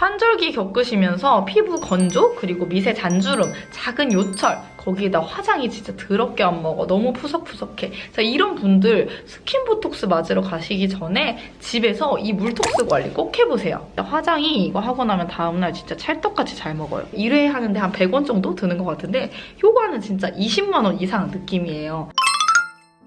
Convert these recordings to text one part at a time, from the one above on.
환절기 겪으시면서 피부 건조, 그리고 미세 잔주름, 작은 요철, 거기에다 화장이 진짜 더럽게 안 먹어. 너무 푸석푸석해. 자, 이런 분들 스킨 보톡스 맞으러 가시기 전에 집에서 이 물톡스 관리 꼭 해보세요. 화장이 이거 하고 나면 다음날 진짜 찰떡같이 잘 먹어요. 1회 하는데 한 100원 정도 드는 것 같은데 효과는 진짜 20만 원 이상 느낌이에요.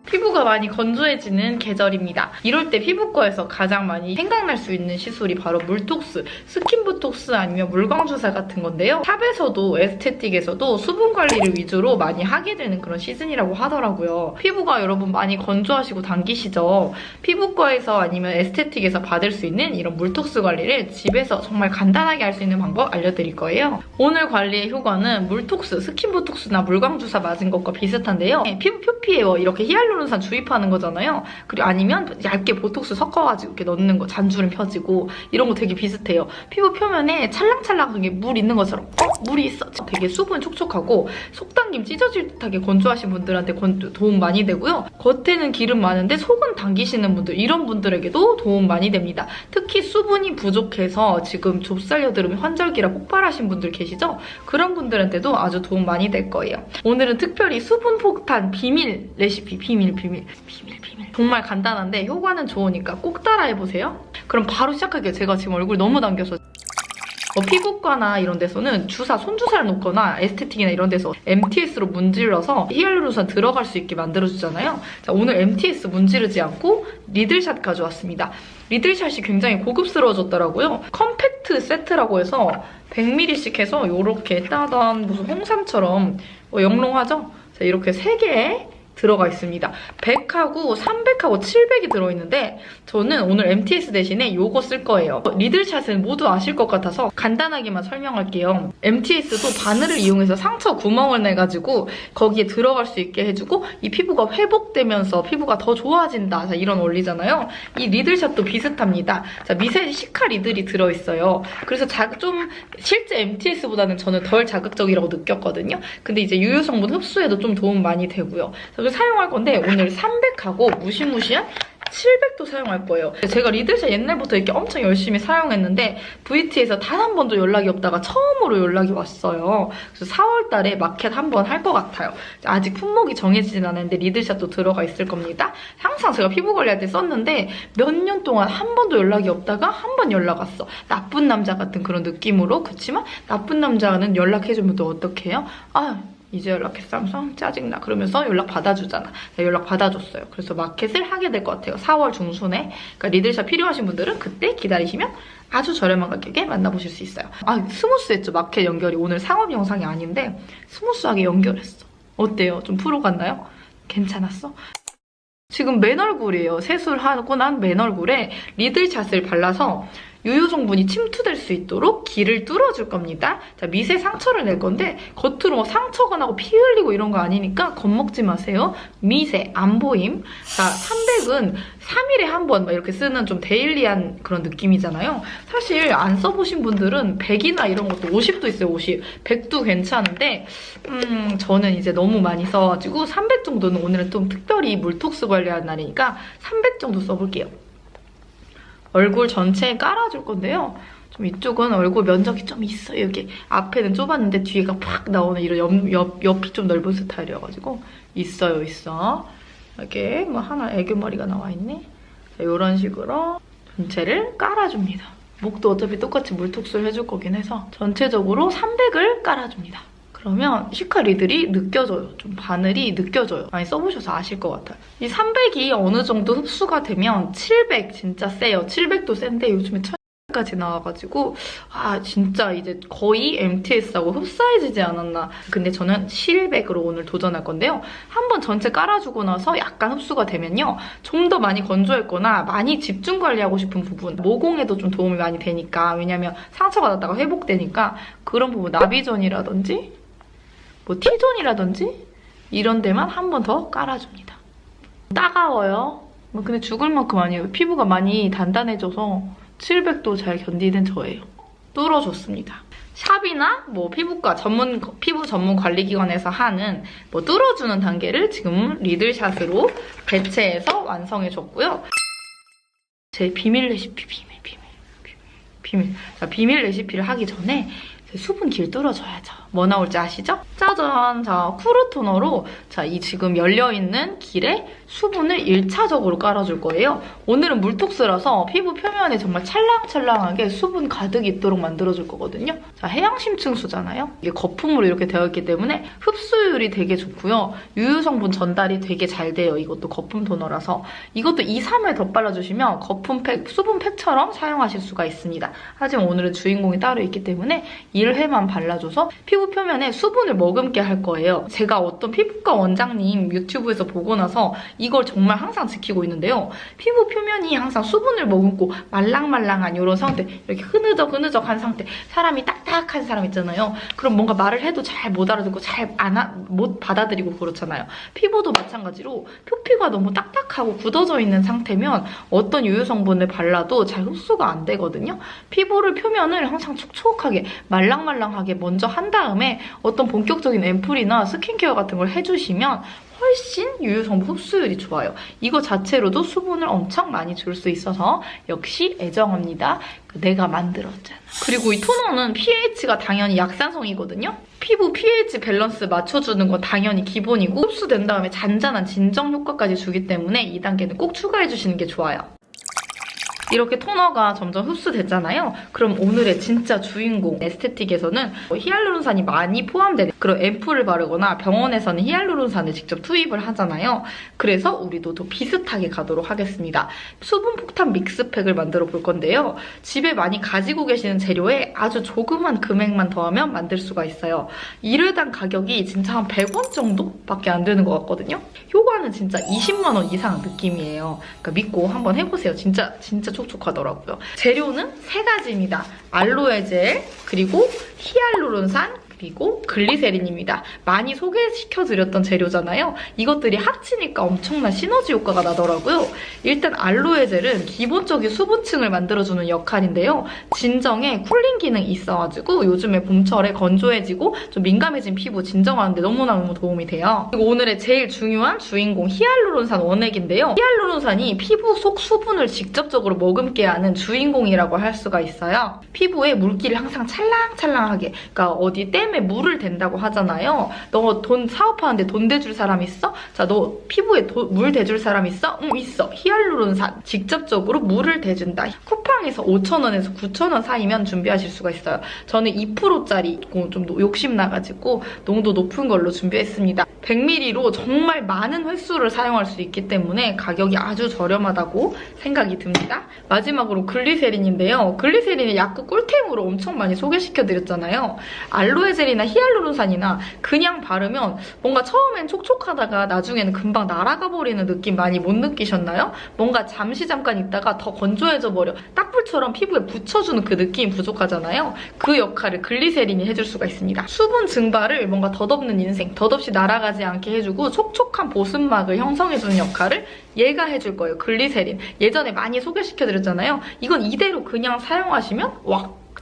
피부가 많이 건조해지는 계절입니다. 이럴 때 피부과에서 가장 많이 생각날 수 있는 시술이 바로 물톡스, 스킨보톡스 아니면 물광주사 같은 건데요. 샵에서도 에스테틱에서도 수분 관리를 위주로 많이 하게 되는 그런 시즌이라고 하더라고요. 피부가 여러분 많이 건조하시고 당기시죠? 피부과에서 아니면 에스테틱에서 받을 수 있는 이런 물톡스 관리를 집에서 정말 간단하게 할 수 있는 방법 알려드릴 거예요. 오늘 관리의 효과는 물톡스, 스킨보톡스나 물광주사 맞은 것과 비슷한데요. 피부 표피에 이렇게 히알루론산 주입하는 거잖아요. 그리고 아니면 얇게 보톡스 섞어가지고 이렇게 넣는 거, 잔주름 펴지고 이런 거 되게 비슷해요. 피부 표면에 찰랑찰랑하게 물 있는 것처럼 물이 있어. 되게 수분 촉촉하고 속당김 찢어질 듯하게 건조하신 분들한테 도움 많이 되고요. 겉에는 기름 많은데 속은 당기시는 분들, 이런 분들에게도 도움 많이 됩니다. 특히 수분이 부족해서 지금 좁쌀 여드름이 환절기라 폭발하신 분들 계시죠? 그런 분들한테도 아주 도움 많이 될 거예요. 오늘은 특별히 수분 폭탄 비밀 레시피, 비밀. 정말 간단한데 효과는 좋으니까 꼭 따라해보세요. 그럼 바로 시작할게요. 제가 지금 얼굴 너무 당겨서. 피부과나 이런 데서는 손주사를 놓거나 에스테틱이나 이런 데서 MTS로 문질러서 히알루론산 들어갈 수 있게 만들어주잖아요. 자, 오늘 MTS 문지르지 않고 리들샷 가져왔습니다. 리들샷이 굉장히 고급스러워졌더라고요. 컴팩트 세트라고 해서 100ml씩 해서 이렇게 따단 무슨 홍삼처럼 영롱하죠? 자, 이렇게 3개에 들어가 있습니다. 100하고 300하고 700이 들어있는데 저는 오늘 MTS 대신에 이거 쓸 거예요. 리들샷은 모두 아실 것 같아서 간단하게만 설명할게요. MTS도 바늘을 이용해서 상처 구멍을 내가지고 거기에 들어갈 수 있게 해주고 이 피부가 회복되면서 피부가 더 좋아진다. 자, 이런 원리잖아요. 이 리들샷도 비슷합니다. 자, 미세 시카 리들이 들어있어요. 그래서 좀 실제 MTS보다는 저는 덜 자극적이라고 느꼈거든요. 근데 이제 유효 성분 흡수에도 좀 도움 많이 되고요. 사용할 건데 오늘 300하고 무시무시한 700도 사용할 거예요. 제가 리들샷 옛날부터 이렇게 엄청 열심히 사용했는데 VT에서 단 한 번도 연락이 없다가 처음으로 연락이 왔어요. 그래서 4월 달에 마켓 한 번 할 것 같아요. 아직 품목이 정해지진 않았는데 리들샷도 들어가 있을 겁니다. 항상 제가 피부 관리할 때 썼는데 몇 년 동안 한 번도 연락이 없다가 한 번 연락 왔어. 나쁜 남자 같은 그런 느낌으로. 그렇지만 나쁜 남자는 연락해주면 또 어떻게 해요? 이제 연락했어? 짜증나. 그러면서 연락 받아주잖아. 연락 받아줬어요. 그래서 마켓을 하게 될 것 같아요. 4월 중순에. 그러니까 리들샷 필요하신 분들은 그때 기다리시면 아주 저렴한 가격에 만나보실 수 있어요. 스무스했죠? 마켓 연결이. 오늘 상업 영상이 아닌데 스무스하게 연결했어. 어때요? 좀 프로 같나요? 괜찮았어? 지금 맨 얼굴이에요. 세수하고 난 맨 얼굴에 리들샷을 발라서 유효 성분이 침투될 수 있도록 길을 뚫어줄 겁니다. 자, 미세 상처를 낼 건데 겉으로 상처가 나고 피 흘리고 이런 거 아니니까 겁먹지 마세요. 미세, 안 보임. 자, 300은 3일에 한 번 이렇게 쓰는 좀 데일리한 그런 느낌이잖아요. 사실 안 써보신 분들은 100이나 이런 것도 50도 있어요. 50. 100도 괜찮은데 저는 이제 너무 많이 써가지고 300 정도는 오늘은 좀 특별히 물톡스 관리하는 날이니까 300 정도 써볼게요. 얼굴 전체에 깔아줄 건데요. 좀 이쪽은 얼굴 면적이 좀 있어요. 여기 앞에는 좁았는데 뒤에가 팍 나오는 이런 옆이 좀 넓은 스타일이어가지고 있어요. 이렇게 하나 애교머리가 나와있네. 자, 이런 식으로 전체를 깔아줍니다. 목도 어차피 똑같이 물톡스를 해줄 거긴 해서 전체적으로 300을 깔아줍니다. 그러면 시카 리들이 느껴져요. 좀 바늘이 느껴져요. 많이 써보셔서 아실 것 같아요. 이 300이 어느 정도 흡수가 되면 700 진짜 세요. 700도 센데 요즘에 1000까지 나와가지고 진짜 이제 거의 MTS하고 흡사해지지 않았나. 근데 저는 700으로 오늘 도전할 건데요. 한번 전체 깔아주고 나서 약간 흡수가 되면요. 좀 더 많이 건조했거나 많이 집중 관리하고 싶은 부분, 모공에도 좀 도움이 많이 되니까. 왜냐면 상처가 났다가 회복되니까 그런 부분, 나비존이라든지 T존이라든지 이런 데만 한 번 더 깔아줍니다. 따가워요. 근데 죽을 만큼 아니에요. 피부가 많이 단단해져서 700도 잘 견디는 저예요. 뚫어줬습니다. 샵이나 피부과 피부 전문 관리기관에서 하는 뚫어주는 단계를 지금 리들샷으로 대체해서 완성해줬고요. 제 비밀 레시피 비밀. 자, 비밀 레시피를 하기 전에 수분 길들여줘야죠. 뭐 나올지 아시죠? 짜잔! 자, 쿠르 토너로 자, 이 지금 열려있는 길에 수분을 1차적으로 깔아줄 거예요. 오늘은 물톡스라서 피부 표면에 정말 찰랑찰랑하게 수분 가득 있도록 만들어줄 거거든요. 자, 해양심층수잖아요. 이게 거품으로 이렇게 되어 있기 때문에 흡수율이 되게 좋고요. 유효성분 전달이 되게 잘 돼요. 이것도 거품 토너라서. 이것도 2, 3회 더 발라주시면 거품팩, 수분팩처럼 사용하실 수가 있습니다. 하지만 오늘은 주인공이 따로 있기 때문에 1회만 발라줘서 피부 표면에 수분을 머금게 할 거예요. 제가 어떤 피부과 원장님 유튜브에서 보고 나서 이걸 정말 항상 지키고 있는데요. 피부 표면이 항상 수분을 머금고 말랑말랑한 이런 상태, 이렇게 흐느적흐느적한 상태, 사람이 딱딱한 사람 있잖아요. 그럼 뭔가 말을 해도 잘 못 알아듣고 못 받아들이고 그렇잖아요. 피부도 마찬가지로 표피가 너무 딱딱하고 굳어져 있는 상태면 어떤 유효 성분을 발라도 잘 흡수가 안 되거든요. 피부를 표면을 항상 촉촉하게 말랑말랑하게 먼저 한 다음에 어떤 본격적인 앰플이나 스킨케어 같은 걸 해주시면 훨씬 유효성분 흡수율이 좋아요. 이거 자체로도 수분을 엄청 많이 줄 수 있어서 역시 애정합니다. 내가 만들었잖아. 그리고 이 토너는 pH가 당연히 약산성이거든요. 피부 pH 밸런스 맞춰주는 건 당연히 기본이고 흡수된 다음에 잔잔한 진정 효과까지 주기 때문에 2단계는 꼭 추가해주시는 게 좋아요. 이렇게 토너가 점점 흡수됐잖아요. 그럼 오늘의 진짜 주인공 에스테틱에서는 히알루론산이 많이 포함된 그런 앰플을 바르거나 병원에서는 히알루론산을 직접 투입을 하잖아요. 그래서 우리도 더 비슷하게 가도록 하겠습니다. 수분 폭탄 믹스팩을 만들어 볼 건데요. 집에 많이 가지고 계시는 재료에 아주 조그만 금액만 더하면 만들 수가 있어요. 1회당 가격이 진짜 한 100원 정도밖에 안 되는 것 같거든요. 효과는 진짜 20만 원 이상 느낌이에요. 그러니까 믿고 한번 해보세요. 진짜 촉촉하더라고요. 재료는 3가지입니다. 알로에 젤, 그리고 히알루론산, 그리고 글리세린입니다. 많이 소개시켜드렸던 재료잖아요. 이것들이 합치니까 엄청난 시너지 효과가 나더라고요. 일단 알로에 젤은 기본적인 수분층을 만들어주는 역할인데요. 진정에 쿨링 기능이 있어가지고 요즘에 봄철에 건조해지고 좀 민감해진 피부 진정하는데 너무너무 도움이 돼요. 그리고 오늘의 제일 중요한 주인공 히알루론산 원액인데요. 히알루론산이 피부 속 수분을 직접적으로 머금게 하는 주인공이라고 할 수가 있어요. 피부에 물기를 항상 찰랑찰랑하게, 그러니까 어디 때 물을 댄다고 하잖아요. 너 돈 사업하는데 돈 대줄 사람 있어? 자, 너 피부에 물 대줄 사람 있어? 응, 있어. 히알루론산 직접적으로 물을 대준다. 쿠팡에서 5,000원에서 9,000원 사이면 준비하실 수가 있어요. 저는 2%짜리 좀 욕심나가지고 농도 높은 걸로 준비했습니다. 100ml로 정말 많은 횟수를 사용할 수 있기 때문에 가격이 아주 저렴하다고 생각이 듭니다. 마지막으로 글리세린인데요. 글리세린은 약국 꿀템으로 엄청 많이 소개시켜드렸잖아요. 알로에 젤이나 히알루론산이나 그냥 바르면 뭔가 처음엔 촉촉하다가 나중에는 금방 날아가 버리는 느낌 많이 못 느끼셨나요? 뭔가 잠깐 있다가 더 건조해져 버려. 딱불처럼 피부에 붙여주는 그 느낌이 부족하잖아요. 그 역할을 글리세린이 해줄 수가 있습니다. 수분 증발을 뭔가 덧없는 인생, 덧없이 날아가지 않게 해주고 촉촉한 보습막을 형성해주는 역할을 얘가 해줄 거예요. 글리세린. 예전에 많이 소개시켜드렸잖아요. 이건 이대로 그냥 사용하시면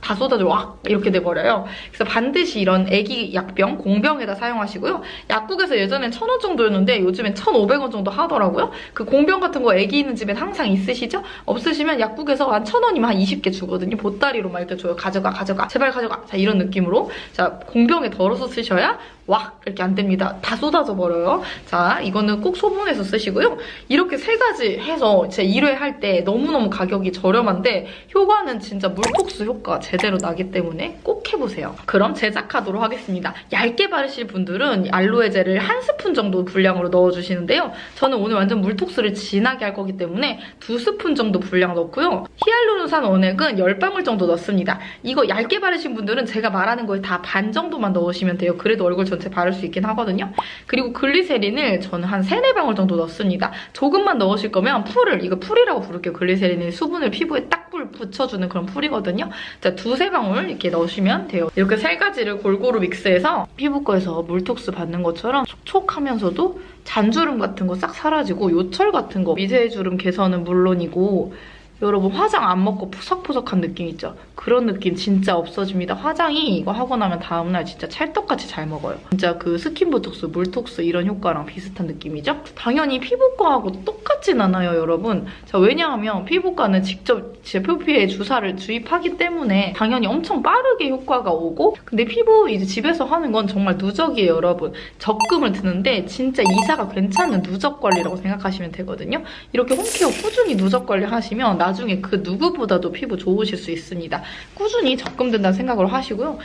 다 쏟아져 왁 이렇게 돼버려요. 그래서 반드시 이런 애기 약병, 공병에다 사용하시고요. 약국에서 예전엔 1,000원 정도였는데 요즘엔 1,500원 정도 하더라고요. 그 공병 같은 거 애기 있는 집엔 항상 있으시죠? 없으시면 약국에서 한 1,000원이면 한 20개 주거든요. 보따리로 막 이렇게 줘요. 가져가 제발 가져가. 자, 이런 느낌으로. 자, 공병에 덜어서 쓰셔야 왁 이렇게 안 됩니다. 다 쏟아져 버려요. 자, 이거는 꼭 소분해서 쓰시고요. 이렇게 3가지 해서 제 1회 할 때 너무너무 가격이 저렴한데 효과는 진짜 물톡스 효과 제대로 나기 때문에 꼭 해보세요. 그럼 제작하도록 하겠습니다. 얇게 바르실 분들은 알로에 젤을 1스푼 정도 분량으로 넣어주시는데요. 저는 오늘 완전 물톡스를 진하게 할 거기 때문에 2스푼 정도 분량 넣고요. 히알루론산 원액은 10방울 정도 넣습니다. 이거 얇게 바르신 분들은 제가 말하는 거에 다 반 정도만 넣으시면 돼요. 그래도 얼굴 전체 바를 수 있긴 하거든요. 그리고 글리세린을 저는 한 3-4방울 정도 넣습니다. 조금만 넣으실 거면 이거 풀이라고 부를게요. 글리세린이 수분을 피부에 딱 붙여주는 그런 풀이거든요. 자, 2-3방울 이렇게 넣으시면 돼요. 이렇게 3가지를 골고루 믹스해서 피부과에서 물톡스 받는 것처럼 촉촉하면서도 잔주름 같은 거 싹 사라지고 요철 같은 거, 미세주름 개선은 물론이고 여러분 화장 안 먹고 푸석푸석한 느낌 있죠? 그런 느낌 진짜 없어집니다. 화장이 이거 하고 나면 다음날 진짜 찰떡같이 잘 먹어요. 진짜 그 스킨보톡스, 물톡스 이런 효과랑 비슷한 느낌이죠? 당연히 피부과하고 똑같진 않아요, 여러분. 자, 왜냐하면 피부과는 직접 제 표피에 주사를 주입하기 때문에 당연히 엄청 빠르게 효과가 오고, 근데 피부 이제 집에서 하는 건 정말 누적이에요, 여러분. 적금을 드는데 진짜 이사가 괜찮은 누적 관리라고 생각하시면 되거든요. 이렇게 홈케어 꾸준히 누적 관리 하시면 나중에 그 누구보다도 피부 좋으실 수 있습니다. 꾸준히 적금 든다는 생각을 하시고요.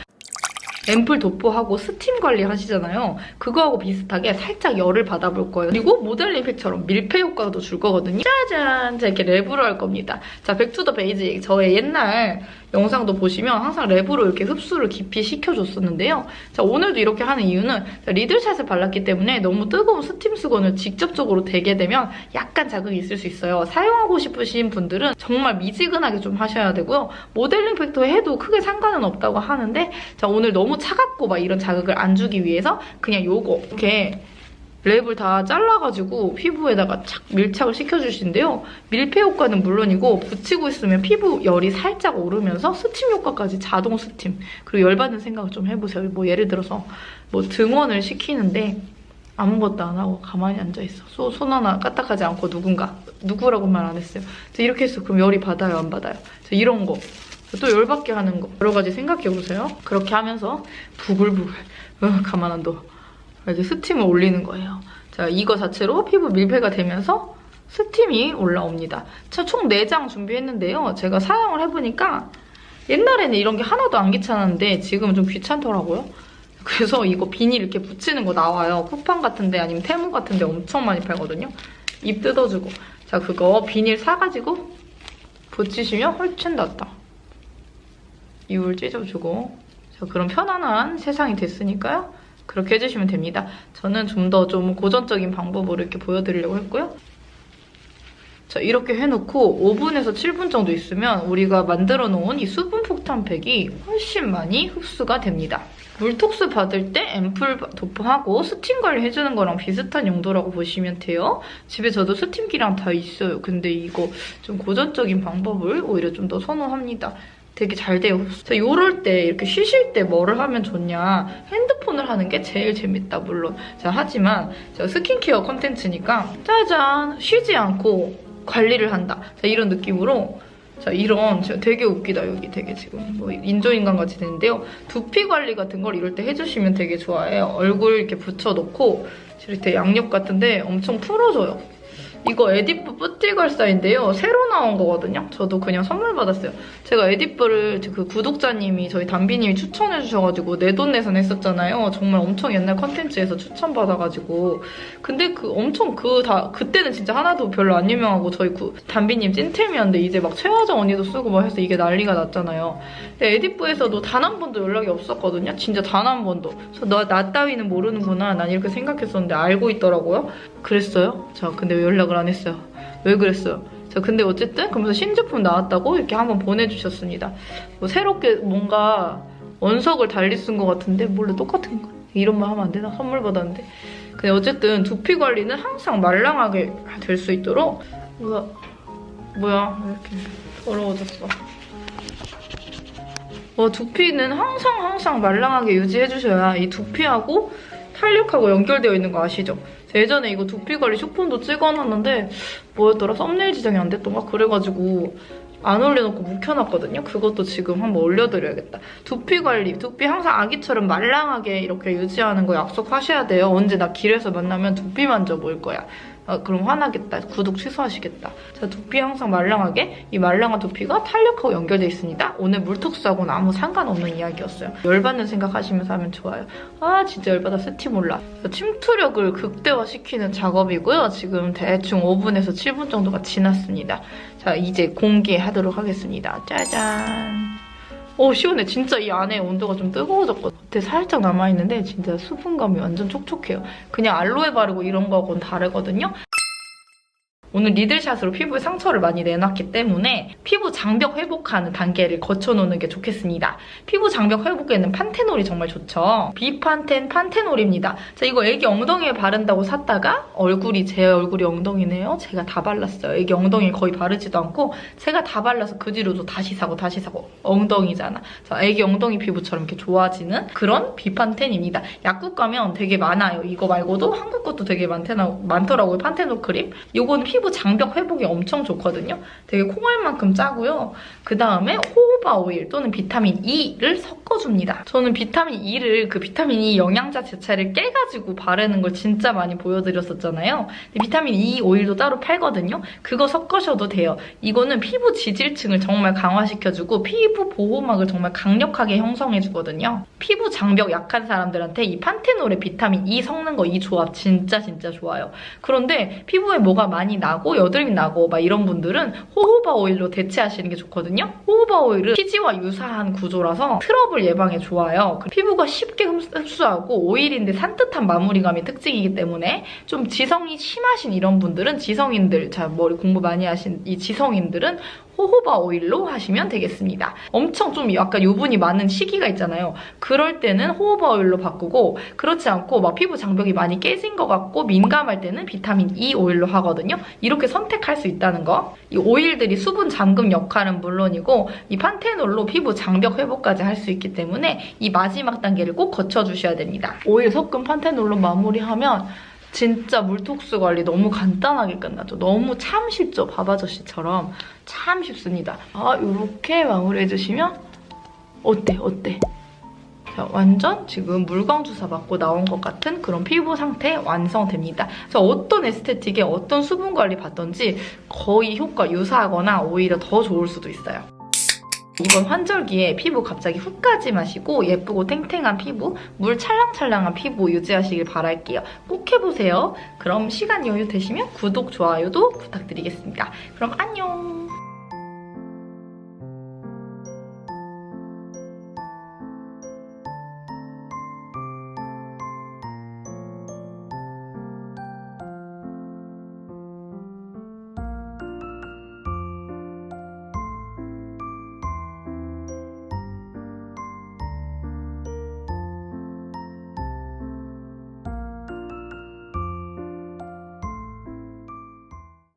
앰플 도포하고 스팀 관리 하시잖아요. 그거하고 비슷하게 살짝 열을 받아볼 거예요. 그리고 모델링팩처럼 밀폐 효과도 줄 거거든요. 짜잔! 제가 이렇게 랩으로 할 겁니다. 자, 백투더 베이직. 저의 옛날 영상도 보시면 항상 랩으로 이렇게 흡수를 깊이 시켜줬었는데요. 자, 오늘도 이렇게 하는 이유는 리들샷을 발랐기 때문에 너무 뜨거운 스팀 수건을 직접적으로 대게 되면 약간 자극이 있을 수 있어요. 사용하고 싶으신 분들은 정말 미지근하게 좀 하셔야 되고요. 모델링 팩도 해도 크게 상관은 없다고 하는데, 자, 오늘 너무 차갑고 막 이런 자극을 안 주기 위해서 그냥 요거 이렇게 랩을 다 잘라가지고 피부에다가 착 밀착을 시켜주시는데요. 밀폐 효과는 물론이고 붙이고 있으면 피부 열이 살짝 오르면서 스팀 효과까지 자동 스팀. 그리고 열받는 생각을 좀 해보세요. 뭐 예를 들어서 뭐 등원을 시키는데 아무것도 안 하고 가만히 앉아있어. 손 하나 까딱하지 않고 누구라고 말 안 했어요. 이렇게 해서 그럼 열이 받아요, 안 받아요? 이런 거. 또 열받게 하는 거. 여러 가지 생각해보세요. 그렇게 하면서 부글부글 가만 안 둬. 이제 스팀을 올리는 거예요. 자, 이거 자체로 피부 밀폐가 되면서 스팀이 올라옵니다. 자, 총 4장 준비했는데요. 제가 사용을 해보니까 옛날에는 이런 게 하나도 안 귀찮았는데 지금은 좀 귀찮더라고요. 그래서 이거 비닐 이렇게 붙이는 거 나와요. 쿠팡 같은데 아니면 테무 같은데 엄청 많이 팔거든요. 입 뜯어주고. 자, 그거 비닐 사가지고 붙이시면 훨씬 낫다. 이불 찢어주고. 자, 그럼 편안한 세상이 됐으니까요. 그렇게 해주시면 됩니다. 저는 좀 더 좀 고전적인 방법으로 이렇게 보여드리려고 했고요. 자, 이렇게 해놓고 5분에서 7분 정도 있으면 우리가 만들어 놓은 이 수분 폭탄팩이 훨씬 많이 흡수가 됩니다. 물톡스 받을 때 앰플 도포하고 스팀 관리 해주는 거랑 비슷한 용도라고 보시면 돼요. 집에 저도 스팀기랑 다 있어요. 근데 이거 좀 고전적인 방법을 오히려 좀 더 선호합니다. 되게 잘 돼요. 자, 요럴 때 이렇게 쉬실 때 뭐를 하면 좋냐, 핸드폰을 하는 게 제일 재밌다 물론. 자, 하지만 제가 스킨케어 컨텐츠니까 짜잔, 쉬지 않고 관리를 한다. 자, 이런 느낌으로. 자, 이런 되게 웃기다. 여기 되게 지금 뭐 인조인간 같이 되는데요. 두피 관리 같은 걸 이럴 때 해주시면 되게 좋아해요. 얼굴 이렇게 붙여놓고 이렇게 양옆 같은데 엄청 풀어줘요. 이거 에디쁘 뿌띠걸사인데요. 새로 나온 거거든요. 저도 그냥 선물 받았어요. 제가 에디쁘를 그 구독자님이 저희 담비님이 추천해주셔가지고 내돈내산 했었잖아요. 정말 엄청 옛날 컨텐츠에서 추천받아가지고. 근데 그때는 진짜 하나도 별로 안 유명하고 저희 담비님 찐템이었는데 이제 막 최화정 언니도 쓰고 막 해서 이게 난리가 났잖아요. 근데 에디쁘에서도 단 한 번도 연락이 없었거든요. 진짜 단 한 번도. 그래서 나 따위는 모르는구나. 난 이렇게 생각했었는데 알고 있더라고요. 그랬어요? 자, 근데 왜 연락을 안 했어요? 왜 그랬어요? 자, 근데 어쨌든 그러면서 신제품 나왔다고 이렇게 한번 보내주셨습니다. 뭐 새롭게 뭔가 원석을 달리 쓴 것 같은데 몰래 똑같은 거. 이런 말 하면 안 되나? 선물 받았는데. 근데 어쨌든 두피 관리는 항상 말랑하게 될 수 있도록. 뭐야 이렇게 더러워졌어. 두피는 항상 말랑하게 유지해주셔야 이 두피하고 탄력하고 연결되어 있는 거 아시죠? 예전에 이거 두피 관리 슈폰도 찍어놨는데 뭐였더라? 썸네일 지정이 안 됐던가? 그래가지고 안 올려놓고 묵혀놨거든요? 그것도 지금 한번 올려드려야겠다. 두피 관리, 두피 항상 아기처럼 말랑하게 이렇게 유지하는 거 약속하셔야 돼요. 언제 나 길에서 만나면 두피 만져볼 거야. 그럼 화나겠다. 구독 취소하시겠다. 자, 두피 항상 말랑하게, 이 말랑한 두피가 탄력하고 연결돼 있습니다. 오늘 물톡스하고는 아무 상관없는 이야기였어요. 열받는 생각하시면서 하면 좋아요. 아, 진짜 열받아. 스팀 올라. 침투력을 극대화시키는 작업이고요. 지금 대충 5분에서 7분 정도가 지났습니다. 자, 이제 공개하도록 하겠습니다. 짜잔. 시원해. 진짜 이 안에 온도가 좀 뜨거워졌거든요. 겉에 살짝 남아있는데 진짜 수분감이 완전 촉촉해요. 그냥 알로에 바르고 이런 거하고는 다르거든요. 오늘 리들샷으로 피부에 상처를 많이 내놨기 때문에 피부 장벽 회복하는 단계를 거쳐놓는 게 좋겠습니다. 피부 장벽 회복에는 판테놀이 정말 좋죠. 비판텐 판테놀입니다. 자, 이거 애기 엉덩이에 바른다고 샀다가 제 얼굴이 엉덩이네요. 제가 다 발랐어요. 애기 엉덩이에 거의 바르지도 않고 제가 다 발라서 그 뒤로도 다시 사고 엉덩이잖아. 자, 애기 엉덩이 피부처럼 이렇게 좋아지는 그런 비판텐입니다. 약국 가면 되게 많아요. 이거 말고도 한국 것도 되게 많더라고요. 판테놀 크림. 요거는 피부 장벽 회복이 엄청 좋거든요. 되게 콩알만큼 짜고요. 그 다음에 호호바 오일 또는 비타민 E를 섞어줍니다. 저는 비타민 E를 비타민 E 영양자 자체를 깨가지고 바르는 걸 진짜 많이 보여드렸었잖아요. 근데 비타민 E 오일도 따로 팔거든요. 그거 섞으셔도 돼요. 이거는 피부 지질층을 정말 강화시켜주고 피부 보호막을 정말 강력하게 형성해주거든요. 피부 장벽 약한 사람들한테 이 판테놀에 비타민 E 섞는 거 이 조합 진짜 좋아요. 그런데 피부에 뭐가 많이 나고 여드름이 나고 막 이런 분들은 호호바 오일로 대체하시는 게 좋거든요. 호호바 오일은 피지와 유사한 구조라서 트러블 예방에 좋아요. 피부가 쉽게 흡수하고 오일인데 산뜻한 마무리감이 특징이기 때문에 좀 지성이 심하신 이런 분들은 지성인들, 머리 공부 많이 하신 이 지성인들은 호호바 오일로 하시면 되겠습니다. 엄청 좀 약간 유분이 많은 시기가 있잖아요. 그럴 때는 호호바 오일로 바꾸고 그렇지 않고 막 피부 장벽이 많이 깨진 것 같고 민감할 때는 비타민 E 오일로 하거든요. 이렇게 선택할 수 있다는 거. 이 오일들이 수분 잠금 역할은 물론이고 이 판테놀로 피부 장벽 회복까지 할 수 있기 때문에 이 마지막 단계를 꼭 거쳐주셔야 됩니다. 오일 섞은 판테놀로 마무리하면 진짜 물톡스 관리 너무 간단하게 끝나죠. 너무 참 쉽죠? 바바저씨처럼 참 쉽습니다. 이렇게 마무리해주시면 어때? 자, 완전 지금 물광주사 맞고 나온 것 같은 그런 피부 상태 완성됩니다. 자, 어떤 에스테틱에 어떤 수분 관리 받던지 거의 효과 유사하거나 오히려 더 좋을 수도 있어요. 이번 환절기에 피부 갑자기 훅까지 마시고 예쁘고 탱탱한 피부, 물 찰랑찰랑한 피부 유지하시길 바랄게요. 꼭 해보세요. 그럼 시간 여유 되시면 구독, 좋아요도 부탁드리겠습니다. 그럼 안녕!